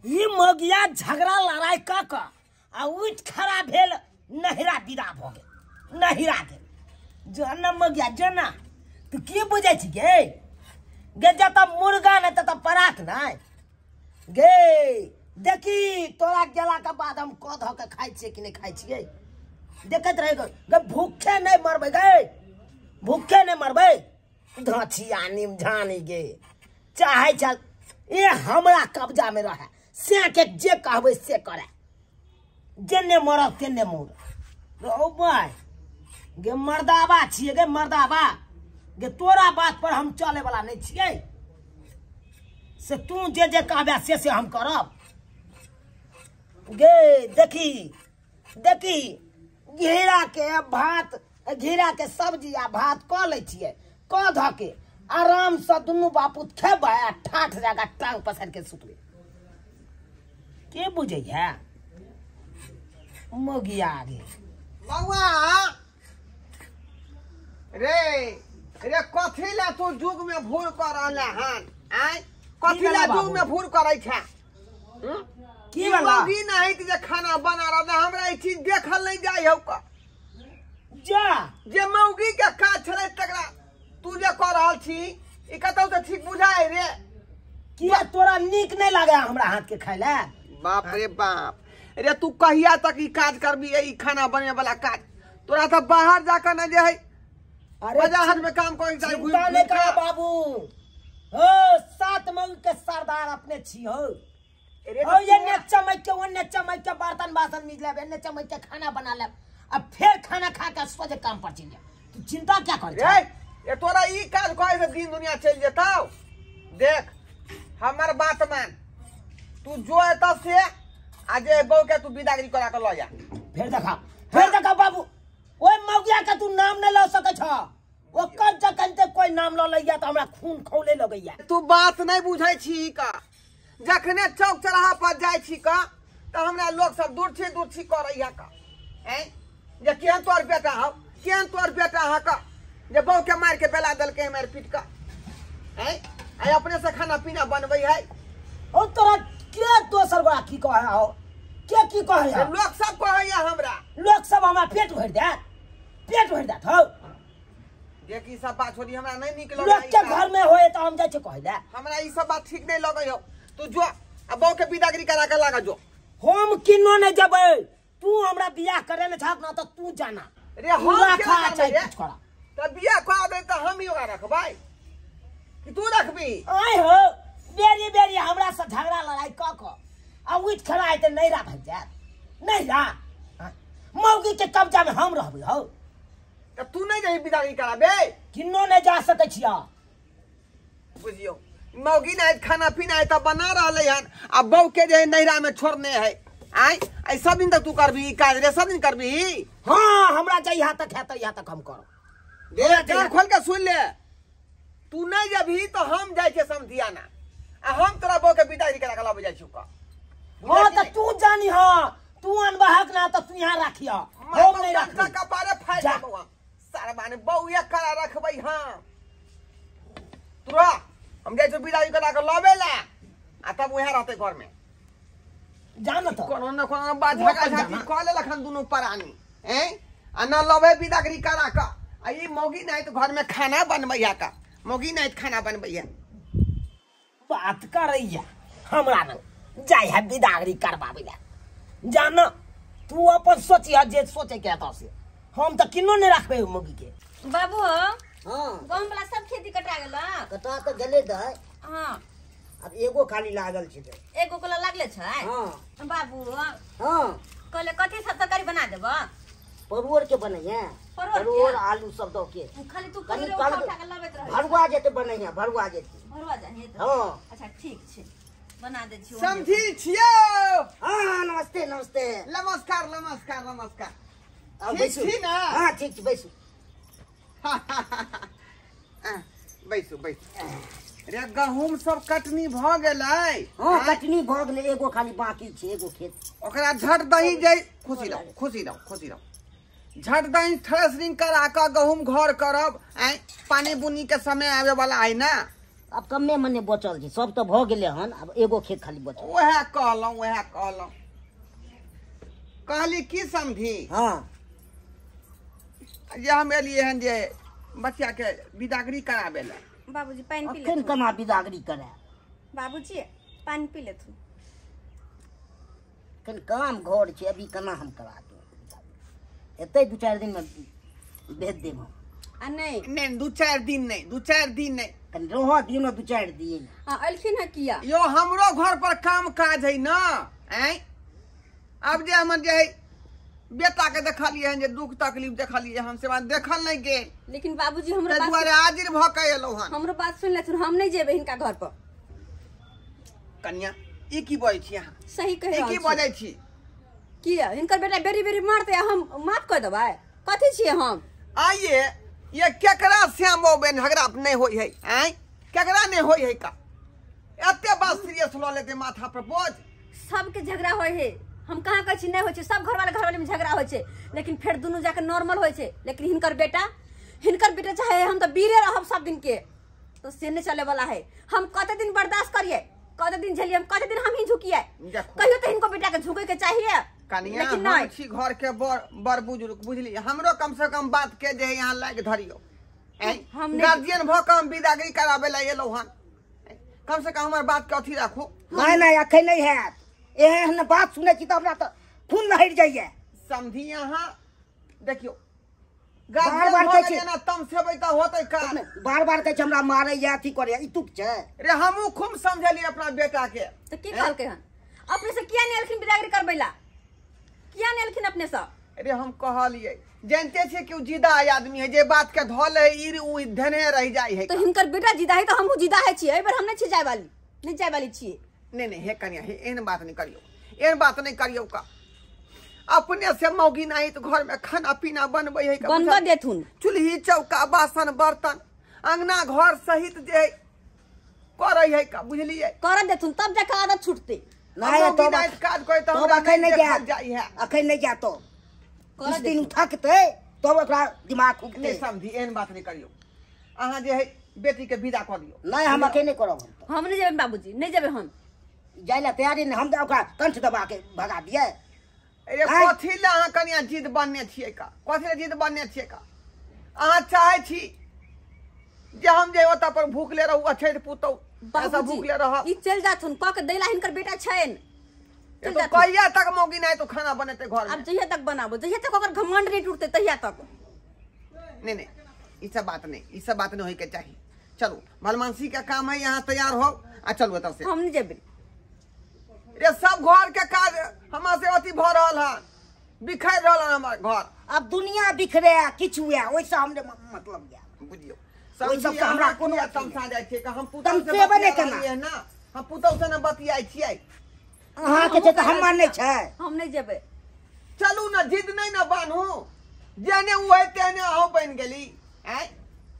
ये मगिया झगड़ा लड़ाई क आ उठ खड़ा भेल नहिरा विदा भ गेल नहिरा गेल जना मगिया जना तू के बुझै छी गे गे जत मुर्गा नहीं तत परात नहीं गे देखी तोरा गेला के बाद हम क ध के खाइ छियै कि नहीं खाइ छियै देखत रहे गे भूखे नहीं मरबै गे भूखे नहीं मरबै धाछिया निम झानी गे चाहे चल ये हमरा कब्जा में रहे से के जे कहबै से करे जेने मरब तेने मोर रो भाई गे मर्दावा छिए गे मर्दावा गे तोरा बात पर हम चले वाला नहीं छिए से तू जे जे कहबे से हम करब गे देखी देखी घेरा के भात घेरा के सब्जी आ भात क ले छिए क ध के आराम से दुनू बापूत खेबै आ ठाठ जगह टांग पसार के सुतबै के बुझे है मगिया गे बउआ रे रे कथी ला तू जुग में भूल कर रहले हन आय कथी ला जुग में भूल करै छै की वाला मौगी नहीं जे खाना बना रहा हमरा ई चीज देखल नहीं जाय हौ का जा जे मौगी के काज छले तकरा तू जे कर रहल छी ई कतौ त ठीक बुझाय रे किया तोरा नीक नहीं लागे हमरा हाथ के खाय ले बाप रे बाप रे तू कहिया तक ई काज करबी ई खाना बने वाला काज तोरा त बाहर जाकर न जे है अरे बाजार में काम कोई जाय चिंता नहीं कर बाबू हो सात मौगी के सरदार अपने छी हो ओ ये ने चमक के ओने चमक के बर्तन बासन मिज ले ने चमक के खाना बना ले अब फिर खाना खा के सोचे काम पर चल जा तू चिंता क्या कर रे ये तोरा ई काज कोई से दिन दुनिया चल जेताओ देख हमर बात मान तू जो एता से आज बहू के तू विदागरी करा के ल जा फिर देखा बाबू ओए मौगिया के तू नाम नहीं ल सके छ ओकर जकनते कोई नाम ल लइया त हमरा खून खौले लगैया तू बात नहीं बुझै छी का जखने चौक चौराहा पर जाय छी का त हमरा लोग सब दूर छी करैया का हैं जे केहन तोर बेटा हो केहन तोर बेटा ह का जे बहू के मार के बेला दल के मार पीट का हैं आई अपने से खाना पीना बनबै है ओ तोरा के दोसर गोरा की कहे हो के की कहे हो लोग सब कहैया हमरा लोग सब हमरा पेट भर देत हो देखी सब बात छोड़ी हमरा नहीं निक लोग लगे के घर में होए त हम जाय छै कहे ले हमरा ई सब बात ठीक नहीं लगे हो तू जो अब बहू के विदागरी करा के लागा जो हम किनो नहीं जबै तू हमरा बियाह करे ले छाप ना त तू जाना रे हम खा के चाहे कुछ करा त बियाह करा दे त हम ही ओकरा रखबै कि तू रखबी आय हो बेरी बेरी हमरा से झगड़ा लड़ाई क आ उठ खड़ा है त नहीं रा भाग जात नहीं रा मौगी के कब्जा में हम रहबै हो त तू नहीं जही विदागरी कराबे किनो नहीं जा सकै छिया बुझियो मौगी नहीं खाना पीना है त बना रहले हन आ बहू के जे नैरा में छोड़ने है आय आई सब दिन तक तू करबी काज रे सब दिन करबी हां हमरा जइहा तक है त यहाँ तक हम करब दे कान खोल के सुन ले तू नहीं जबही तो हम जाय के समझिया ना आ हम तोरा बहू के विदागरी करा के लाबे जाय छु का हां त तू जानी हां तू अनबहक ना त तू यहाँ रखिया हम नहीं रखबै का पारे फायदा बउआ सारा माने बहू एक करा रखबै हां तुरा हम जाय छु विदागरी करा के लाबे ला आ तब वहां रहते घर में जान त कोनो न कोनो बात झगड़ा झाटी क ले लखन दुनु परानी हैं आ न लबे विदागरी करा का आ ई मौगी नहीं तो घर में खाना बनबैया का मौगी नहीं खाना बनबैया बात करैया हमरा न जाय है विदागरी करबाबै ला जान तू अपन सोचिया जे सोचे के त से हम त किनो नहीं रखबै मौगी के बाबू हाँ गहूम वाला सब खेती कटा गेल कटा तो गले दे हाँ अब एगो खाली लागल छै एगो कोला लागले छै हाँ बाबू हाँ कहले कथी सब तरकारी बना देब परुवर के बनैया परोर के? परुवर आलू सब दो के खाली तू कनी परोर कल उठा के लाबैत रह भरुआ जेते बनैया भरुआ जेते भरवा जानी त हाँ अच्छा ठीक छै बना दे छियो समझी छियो हाँ नमस्ते नमस्ते नमस्कार नमस्कार नमस्कार अब ठीक बैसू छी ना हाँ ठीक छै बैसू बैसू बैसू रे गहूम सब कटनी भ गेलै हाँ कटनी भ गेलै एगो खाली बाकी छै एगो खेत ओकरा झट दही जाय खुशी रहो झट दही थ्रेसरिंग करा के गहूम घर करब आय पानी बुनी के समय आवे वाला है ना अब कमे मने बचल छै, सब तो भ गेले हन, अब एगो खेत खाली बचल। वह कहलौं कहली की समझी हाँ जे हम एलिए हन जे बच्चा के विदागरी कराबे ला। बाबूजी पानी पी अखन ले केना विदागरी करे? बाबूजी पानी पी ले तू। कन काम घर छै, अभी केना हम करा दू? एते 2-4 दिन में भेज देब हम। आ नहीं नहीं 2-4 दिन नहीं कन रह दिनो 2-4 दिन। हां अलखिन है किया यो हमरो घर पर काम काज है ना। अब जे हम जे बेटा के देखलिए हन जे दुख तकलीफ देखलिए हम से बात देखल नहीं गेल, लेकिन बाबूजी हमरो ताहि बात दुआरे हाजिर भ के एलौ हन। हमरो बात सुन ले तू, हम नहीं जेबे इनका घर पर। कन्या ई की बजै छी अहाँ? सही कह ई रहल की छी। बजै छी? किया इनकर बेटा बेरी बेरी मारते हम माफ कर देबै? कथी छिए हम? आइए ये केकरा श्याम बाबू बहन झगड़ा नहीं होई है? केकरा नहीं होई है का? एते बात सीरियस ल लेते माथा पर बोझ। सबके झगड़ा होय है, हम कहाँ कहै छी नहीं होय छै, सब घरवाले में झगड़ा होय छै, लेकिन फिर दुनू जाके नॉर्मल होय छै। लेकिन हिनकर बेटा चाहे हम तो बीरे रहब सब दिन के, तो से नहीं चले वाला है। हम कते दिन बर्दाश्त करिए, कते दिन झेलिए, कते दिन हम ही झुकिए? कहियो तो इनको बेटा के झुके के चाहिए। कनिया लेकिन हम नहीं, छी घर के बड़ बुजुर्ग बुझली, हमरो कम से कम बात के जे यहाँ लाग धरियो। हम नहीं- गार्जियन भ के हम विदागरी कराबे ला एलौ हन, कम से कम हमर बात के अथी राखू। नहीं अखन नहीं हैत। एहन बात सुनै छी त हमरा त खून लहर जाइए। समझी यहाँ देखियो बार-बार गार्जियन कहै भ छी। के ना तम सेबै त होतै का? बार कहै छै हमरा मारै या अथी करे, ई तुक छै? रे हमहू खूब समझली अपना बेटा के। तो की कहलकै हन? अपने से किया नहीं अलखिन बिदागरी करबैला? किया नहीं अलखिन अपने से? अरे हम कहलिए जानते छे कि जिदा आदमी है, जे बात के धोल है ई उ धने रह जाय है। तो हिनकर बेटा जिदा है तो हमहू जिदा है छिए, एबर हम नहीं छी जाय वाली छिए। नहीं हे कन्या हे एहन बात नहीं करियो का। अपने से मौगी नहीं तो घर में खाना पीना बनबै है का? बनबा देथुन चूल्ही चौका बासन बर्तन अंगना घर सहित जे करे है का, बुझलिए? कर देथुन, तब जाके आदत छूटते। नहीं मौगी तो नहीं काज करे तो तो हमरा अखन नहीं देखल जाई है। अखन नहीं जा तो कर इस दिन देथुन। थकते तो ओकरा दिमाग खुगते। नहीं समझी एहन बात नहीं करियो। अहाँ जे है बेटी के विदा कर दियो। नहीं हम अखन नहीं करब। हम नहीं जेबे बाबूजी, नहीं जेबे हम। जाय ला तैयारी नहीं, हम ओकरा कंठ दबा के भगा दिए। अरे कथी ला अहाँ कनिया जिद बनने छियै का? कथी ला जिद बनने छियै का? अहाँ चाहे छी जे हम जे ओता पर भूखले रहू, अछैत पुतौ ऐसा भूखले रह। ई चल जाथुन क के दैला हिनकर बेटा छैन। ये तो कहिया तक मौगी नहीं तो खाना बनेते घर अब में? जहिया तक बनाबो, जहिया तक ओकर घमंड नहीं टूटते तहिया तक। नहीं ई सब बात नहीं होई के चाहिए। चलो भलमानसी का काम है, यहाँ तैयार हो आ चलो तब से। हम नहीं जेबे। रे सब घर के काज हमरा से अति भ रहल है, बिखर रहल है हमर घर। अब दुनिया बिखरे किछु हुए ओइसे हमरे मतलब या बुझियो ओइ सब से हमरा कोनो अथी तमसा जाय छै का? हम पुतौ से तमसेबे नहीं बतिया करना। रहलियै ना, हम पुतौ से न बतियाइ छियै। अहाँ के छै त हम मानै छै। हम नहीं जेबे। चलू ना, जिद नहीं ना बानू, जेने हुए तेने अहूँ बन गेली।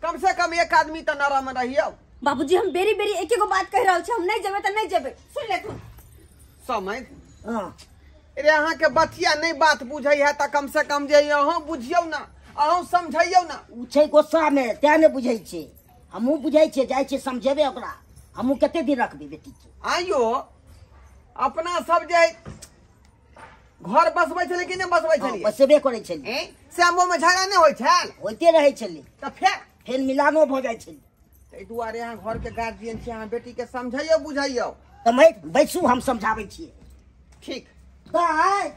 कम से कम एक आदमी तो नरम रहियो। बाबूजी हम बेरी बेरी एक गो बात कह रहल छी, हम नहीं जेबे त नहीं जेबे। सुन ले तू। समझ हां रे अहाँ के बतिया नहीं बात बुझै है त कम से कम जे अहूँ बुझियो ना, अहूँ समझियो ना। उ छै गुस्सा में त्या ने बुझै छै, हमहू बुझै छै, जाय छै समझेबे ओकरा। हमहू कते दिन रखबे बेटी के? आइयो अपना सब जे घर बसबै छलै कि नहीं बसबै छलियै? बसेबे करै छली, श्यामो में झगड़ा नहीं होय छल होइते रहै छली, त फेर मिलानो भ जाय छली। ताहि दुआरे अहाँ घर के गार्जियन छी, अहाँ बेटी के समझैयो बुझैयो। त मैं बैसू हम समझाबै छियै। ठीक दाय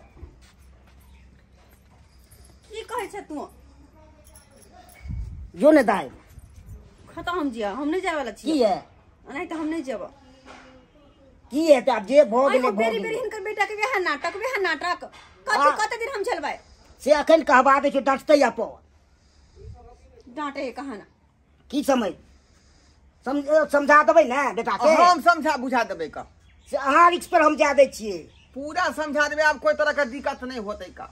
की कहै छै तू? जो ने दाय खत्म हम जिया, हम नहीं जाय वाला छी। की है नहीं तो हम नहीं जेबे। की है त अब जे भ गेलै भ बेरी बेरी गेलै। हिनकर बेटा के वह नाटक कथी कते दिन हम चलबै? से अखन कहबा दे छै डटतै अपन। डांटे है कहाना। की समझ समझा देबै ने बेटा के? हम समझा बुझा देबै का? से अहाँ रिक्स पर हम जा दै छियै। पूरा समझा देबै, आब कोई तरह के दिक्कत नहीं होतै का,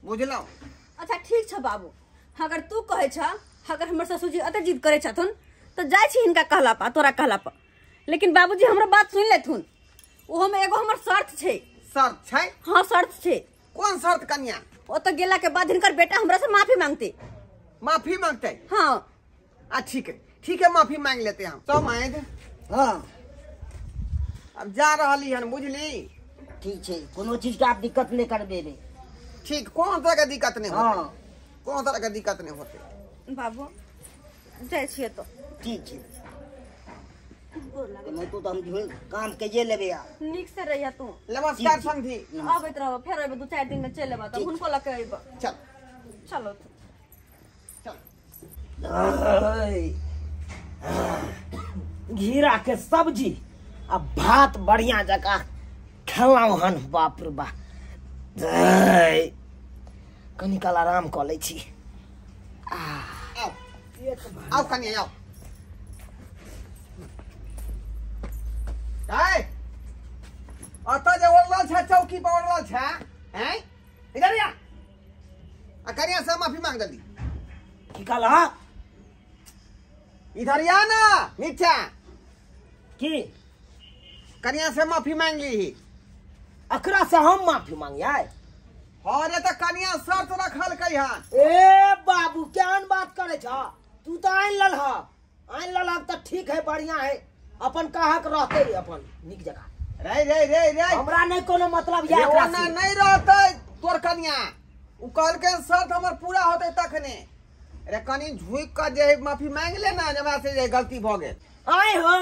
बुझलौ? अच्छा ठीक छ बाबू, अगर तू कहे छ, अगर हमर ससुर जी अते जिद करे छथुन तो जाय छी हिनका कहला पा, तोरा कहला पा। लेकिन बाबूजी हमरा बात सुन लेथुन, ओहो में एगो हमर शर्त छै। शर्त छै? हां शर्त छै। कोन शर्त कन्या? ओ तो गेला के बाद हिनकर बेटा हमरा से माफी मांगते। माफी मांगते? हां ठीक है माफी मांग लेते हैं हम। समझ हाँ अब जा रही हन बुझली। ठीक है, कोनो चीज के आप दिक्कत नहीं करबे रे। ठीक, कौन तरह के दिक्कत नहीं होते, हाँ कौन तरह के दिक्कत नहीं होते। बाबू जाइ छियै तो ठीक है। मैं तो हम जो काम के जे लेबे आ। नीक से रहिया तू। नमस्कार समझी। आबैत रहो, फेर अयबै 2-4 दिन में चलि अयबै तब हुनको लके अयबै। चल चलो तू। घीरा के सब्जी आ भात बढ़िया जगह खेलौं हन। बाप रे बा, कनी काल आराम कऽ लै छी। आओ आओ कनिया आओ। अत जे ओरल छ चौकी पर ओरल छ हैं, इधर या आ कनिया से माफी मांग दली। की कहला? इधर या ना नीचा, की कनिया से माफी मांग ली। अकरा से हम माफी मांगिए? और ये तो कनिया शर्त रखल कई हन। ए बाबू केहन बात करे छ? तू तो आइन ललहा, आइन ललहा तो ठीक है, बढ़िया है, अपन कहक रहते अपन निक जगह। रे रे रे रे हमरा नहीं कोनो मतलब या ये ना नहीं रहते तोर कनिया। उ कहल के शर्त हमर पूरा होते तखने। रे कनी झुक के जे माफी मांग ले ना, हमरा से जे गलती भ गेल। आए हो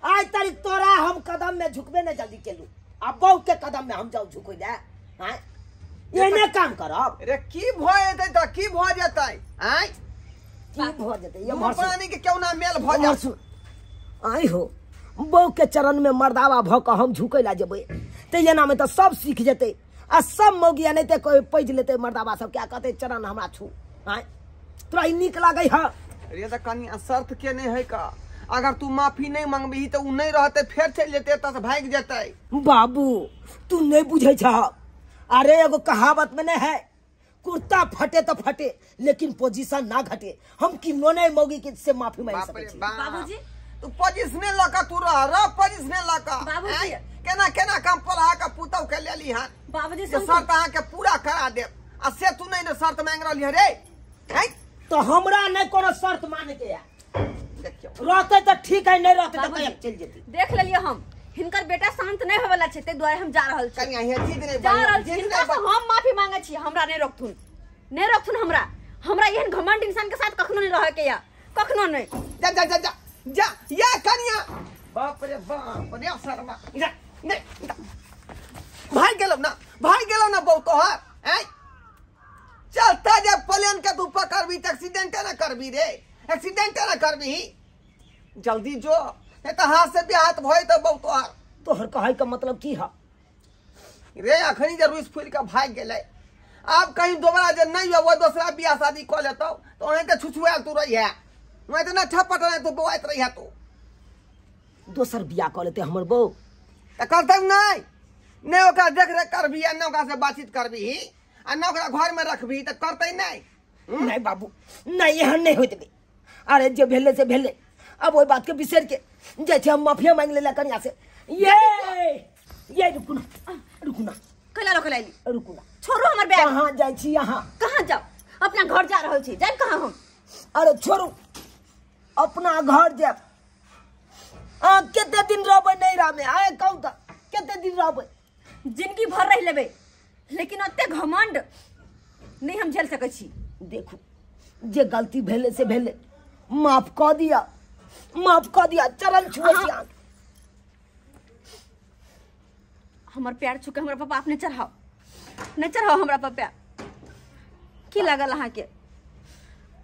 आज तारीख तोरा हम कदम में झुकबे नहीं जल्दी केलू, अब बहू के कदम में हम जाऊ झुको दे। हैं ये ने काम करब? रे की भ जेतै त की भ जेतै? हैं की भ जेतै? ये हमर प्राणी के क्यों ना मेल भ मर जाय? आई हो बहू के चरण में मर्दावा भ के हम झुकै ला जेबै ते एना में तो सब सीख जेतै आ सब मौगिया नहीं ते कोई पैज लेते मर्दावा सब, क्या कहते चरण हमरा छू। हैं तोरा ई नीक लागै ह? रे त कनिया शर्त के नहीं है का, अगर तू माफी नहीं मांगबी तो उ नहीं रहते, फिर चल जेते त भाग जेतै। बाबू तू नहीं बुझे छ। अरे एगो कहावत में नहीं है, कुर्ता फटे तो फटे लेकिन पोजीशन ना घटे। हम किन्नो नहीं मौगी के से माफी मांग बाप सकै रे छी। बाप। बाबूजी तू पोजीशने लका तू रह पोजीशने लका। बाबूजी। केना केना काम पढ़ा के पुतौ के लेली हन। बाबूजी जे शर्त अहाँ के पूरा करा देब, आ से तू नहीं ने शर्त मांग रहली है रे। हैं तो हमरा नहीं कोनो शर्त माने के या, देखियो रहते तो ठीक है, नहीं रहते तो बाबूजी। कहीं चल जेती। देख लेलिए हम, हिनकर बेटा शांत नहीं होवेला छै, ते दुआरे हम जा रहल छी। कनिया ये जिद नहीं जा रहल बनी, छी, जिद हिनका से नहीं हम माफी मांगे छी। हमरा नहीं रोकथुन, नहीं रोकथुन हमरा। हमरा एहन घमंड इंसान के साथ कखनो नहीं रहे के या, कखनो नहीं। जा जा जा जा जा या कनिया। बाप रे बाप रे शर्मा। जा नहीं भाई गेलो ना, भाई गेलो ना बहु तोहार। हैं चलता जब प्लेन के तू पकड़बी त एक्सीडेंट ना करबी रे, एक्सीडेंट ना करबी। जल्दी जो नहीं तो हाथ से भी हाथ भय तो बहु तोहार। तोहर कहै का मतलब की है? रे अखनी जे रुइस फुल के भाग गेलै, अब कहीं दोबारा जे नहीं हो वो दूसरा बियाह शादी कर लेतो तो उन्हें तो छुछुआल तू रही है, मैं तो ना छपट रहे तू बवाइत रही है। तू दोसर बियाह कर लेते हमर बहू तो करते नहीं, नहीं ओकरा देख रेख करबी, आ ओकरा से बातचीत करबी, आ न ओकरा घर में रखबी तो करते नहीं। नहीं बाबू नहीं, एहन नहीं होते बे। अरे जो भेले से भेले, अब वही बात के बिसर के जैसे हम माफिया मांग लेला कनिया से। ये रुकू ना कैला लो कैलाली, रुकू ना। छोड़ो हमर बैग। कहाँ जाय छी यहाँ? कहाँ जाओ? अपना घर जा रहल छी। जाय कहाँ हम? अरे छोड़ू, अपना घर जाब। केते दिन रहबै नैरा में? आए कहू त केते दिन रहबै? जिंदगी भर रह लेबै, लेकिन ओते घमंड नहीं हम झेल सकै छी। देखू जे गलती भेले से भेले, माफ क दिया, माफ क दिया, चरण छुए छी। हमर प्यार छुके हमरा पापा अपने चढ़ाओ, नहीं चढ़ाओ हमरा पर प्यार। की लागल अहाँ के?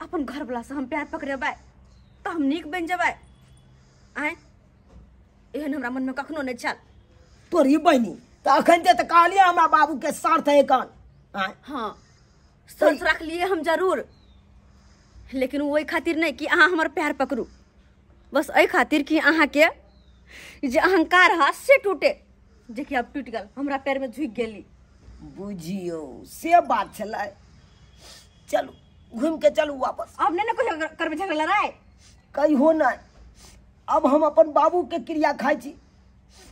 अपन घर वाला से हम प्यार पकड़ेबै तो हम नीक बन जेबै। आए एहन हमरा मन में कखनो नहीं छल। तोरी बहनी तो अखन ते कहलिए हमरा बाबू के शर्त है कान। हाँ शर्त रख लिए हम जरूर, लेकिन वही खातिर नहीं कि अहाँ हमर प्यार पकड़ू, बस एहि खातिर कि अहाँ के जे अहंकार हाथ से टूटे, जे कि अब टूट गल, हमरा पैर में झुक गेली। बुझियो से बात छलै। चलू घूम के चलू वापस। अब नहीं ना कोई करबे झगड़ा लड़ाई कहियो नहीं। अब हम अपन बाबू के क्रिया खाई छी।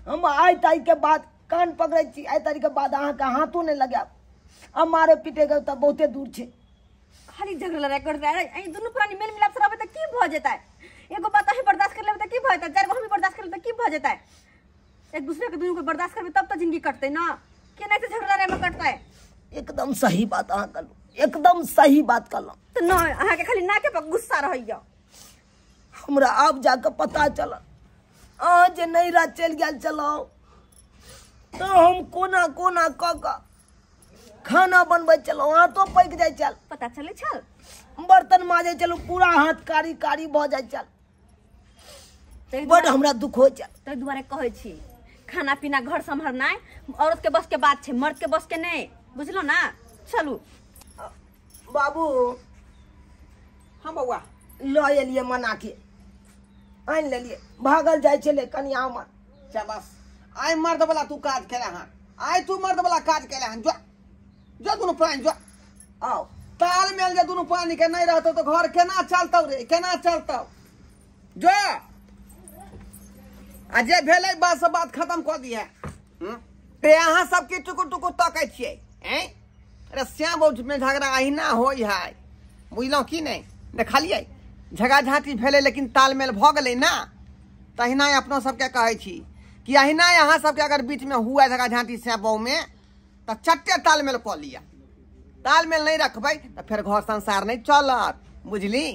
हम आइ तारीख के बाद कान पकड़े छी, आइ तारीख के बाद अहाँ के हाथों नहीं लगाब। अब मारे पीटे गए तो बहुते दूर छे। खाली झगड़ा लड़ाई करते हैं। दोनों प्राणी मेल मिलाप से रहबे त की भ जेतै? एगो बात ही बर्दाश्त कर लेबे त की भ जेतै, चार गो हम बर्दाश्त कर लेबे त की भ जेतै। एक दूसरे के दुनू को बर्दाश्त करबे तब तो जिंदगी कटतै ना, के नहीं तो झगड़ा रे में कटतै। एकदम सही बात अहाँ कहलू, एकदम सही बात कहलहुँ। तो ना अहाँ के खाली ना के पर गुस्सा रहैया। हमरा अब जाके पता चलल अहाँ जे नैहरा चलि गेल चलो तो हम कोना कोना कऽ कऽ खाना बनबै चलो, हाथों पकि जाइ चल, पता चले छल बर्तन माजे चलो, पूरा हाथ कारी कारी भऽ जाइ चल, बड हमरा दुख हो चल। ताहि दुआरे कहै छी खाना पीना घर संभालनाइ औरत के बस के बात छै, मर्द के बस के नहीं, बुझलो ना। चलू बाबू हाँ बउआ लऽ एलियै मना के आनि लेलियै, भागल जाइ छलै कनिया हमर। बस आइ मर्द वाला तू काज केला हन, आइ तू मर्द वाला काज केला हन। जो जो दुनू प्राणी जो आओ तालमेल जे दुनू प्राणी के नहीं रहतौ तो घर केना चलतौ रे, केना चलतौ। जो आ जे भेलै बात से बात खत्म कर दिए। ते अहाँ सबके टुकुर टुकुर तकै छियै हैं। अरे श्याम बाबू में झगड़ा अहिना होई है, बुझलहुँ कि नहीं। देखलियै झगड़ा झाँटी भेलै लेकिन तालमेल भऽ गेलै ना, तहिना अपनो सबके कहै छी कि अहिना अहाँ सबके अगर बीच में हुआ झगड़ा झाँटी श्याम बाबू में तो चट्टे तालमेल कऽ लिया। तालमेल नहीं रखबै तो फिर घर संसार नहीं चलत, बुझली।